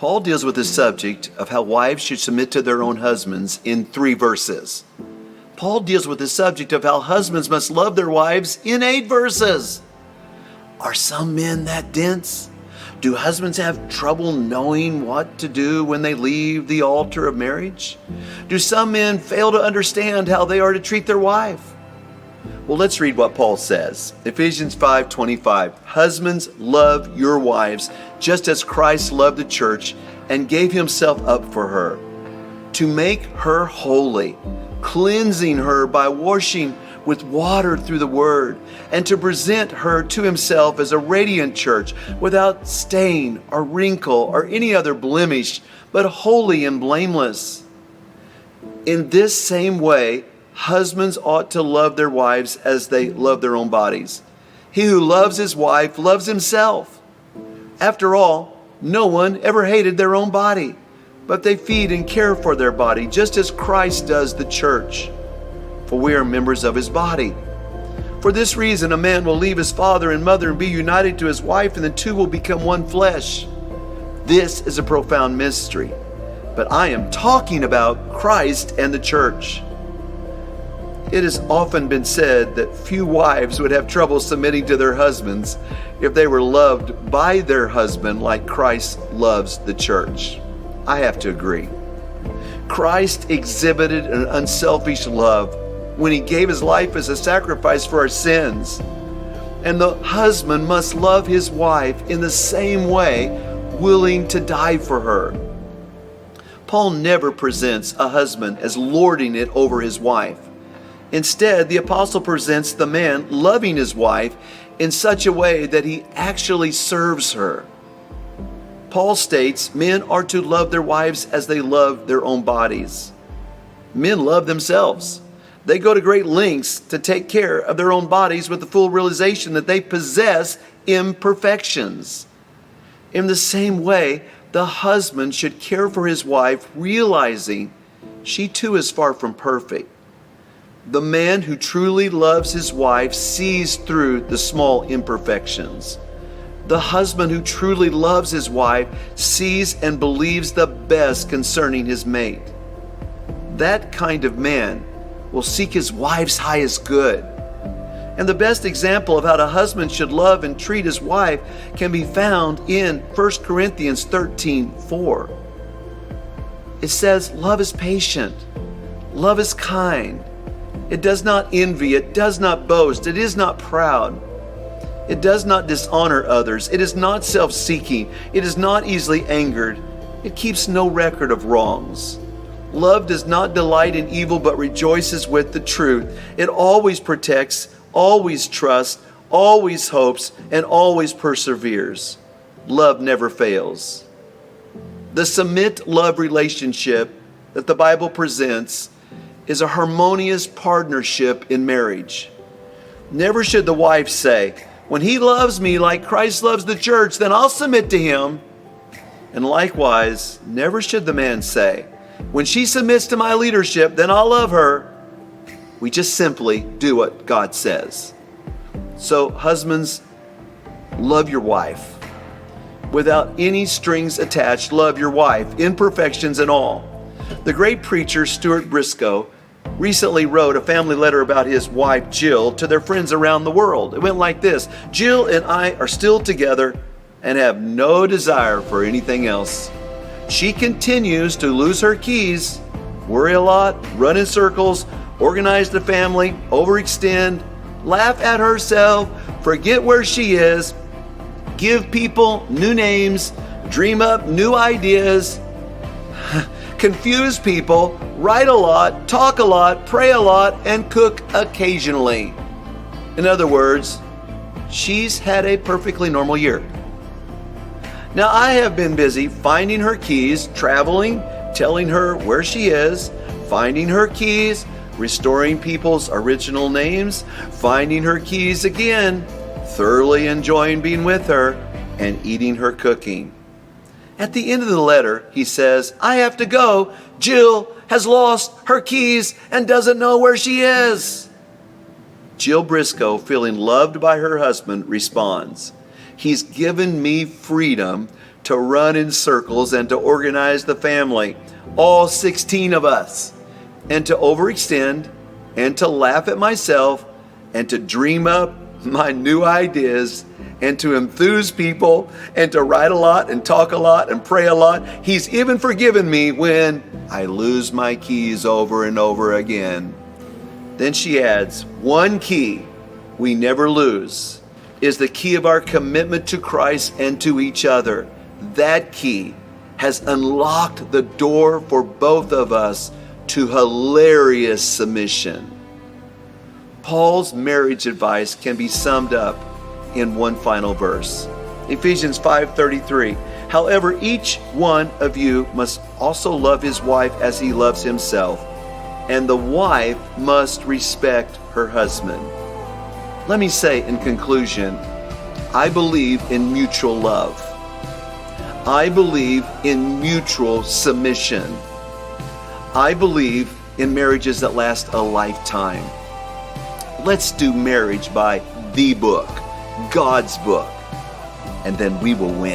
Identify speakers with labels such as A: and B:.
A: Paul deals with the subject of how wives should submit to their own husbands in 3 verses. Paul deals with the subject of how husbands must love their wives in 8 verses. Are some men that dense? Do husbands have trouble knowing what to do when they leave the altar of marriage? Do some men fail to understand how they are to treat their wife? Well, let's read what Paul says. Ephesians 5:25. Husbands, love your wives, just as Christ loved the church and gave himself up for her, to make her holy, cleansing her by washing with water through the word, and to present her to himself as a radiant church, without stain or wrinkle or any other blemish, but holy and blameless. In this same way, husbands ought to love their wives as they love their own bodies. He who loves his wife loves himself. After all, no one ever hated their own body, but they feed and care for their body, just as Christ does the church. For we are members of his body. For this reason, a man will leave his father and mother and be united to his wife, and the two will become one flesh. This is a profound mystery, but I am talking about Christ and the church. It has often been said that few wives would have trouble submitting to their husbands if they were loved by their husband like Christ loves the church. I have to agree. Christ exhibited an unselfish love when he gave his life as a sacrifice for our sins. And the husband must love his wife in the same way, willing to die for her. Paul never presents a husband as lording it over his wife. Instead, the apostle presents the man loving his wife in such a way that he actually serves her. Paul states men are to love their wives as they love their own bodies. Men love themselves. They go to great lengths to take care of their own bodies with the full realization that they possess imperfections. In the same way, the husband should care for his wife, realizing she too is far from perfect. The man who truly loves his wife sees through the small imperfections. The husband who truly loves his wife sees and believes the best concerning his mate. That kind of man will seek his wife's highest good. And the best example of how a husband should love and treat his wife can be found in 1 Corinthians 13:4. It says, love is patient, love is kind. It does not envy, it does not boast, it is not proud. It does not dishonor others, it is not self-seeking, it is not easily angered, it keeps no record of wrongs. Love does not delight in evil, but rejoices with the truth. It always protects, always trusts, always hopes, and always perseveres. Love never fails. The submit-love relationship that the Bible presents is a harmonious partnership in marriage. Never should the wife say, when he loves me like Christ loves the church, then I'll submit to him. And likewise, never should the man say, when she submits to my leadership, then I'll love her. We just simply do what God says. So husbands, love your wife. Without any strings attached, love your wife, imperfections and all. The great preacher Stuart Briscoe recently wrote a family letter about his wife Jill to their friends around the world. It went like this: Jill and I are still together and have no desire for anything else. She continues to lose her keys, worry a lot, run in circles, organize the family, overextend, laugh at herself, forget where she is, give people new names, dream up new ideas, confuse people, write a lot, talk a lot, pray a lot, and cook occasionally. In other words, she's had a perfectly normal year. Now, I have been busy finding her keys, traveling, telling her where she is, finding her keys, restoring people's original names, finding her keys again, thoroughly enjoying being with her, and eating her cooking. At the end of the letter, he says, I have to go. Jill has lost her keys and doesn't know where she is. Jill Briscoe, feeling loved by her husband, responds, he's given me freedom to to run in circles and to organize the family, all 16 of us, and to overextend and to laugh at myself and to dream up my new ideas and to enthuse people and to write a lot and talk a lot and pray a lot. He's even forgiven me when I lose my keys over and over again. Then she adds, one key we never lose is the key of our commitment to Christ and to each other. That key has unlocked the door for both of us to hilarious submission. Paul's marriage advice can be summed up in one final verse. Ephesians 5:33. However, each one of you must also love his wife as he loves himself, and the wife must respect her husband. Let me say in conclusion, I believe in mutual love. I believe in mutual submission. I believe in marriages that last a lifetime. Let's do marriage by the book, God's book, and then we will win.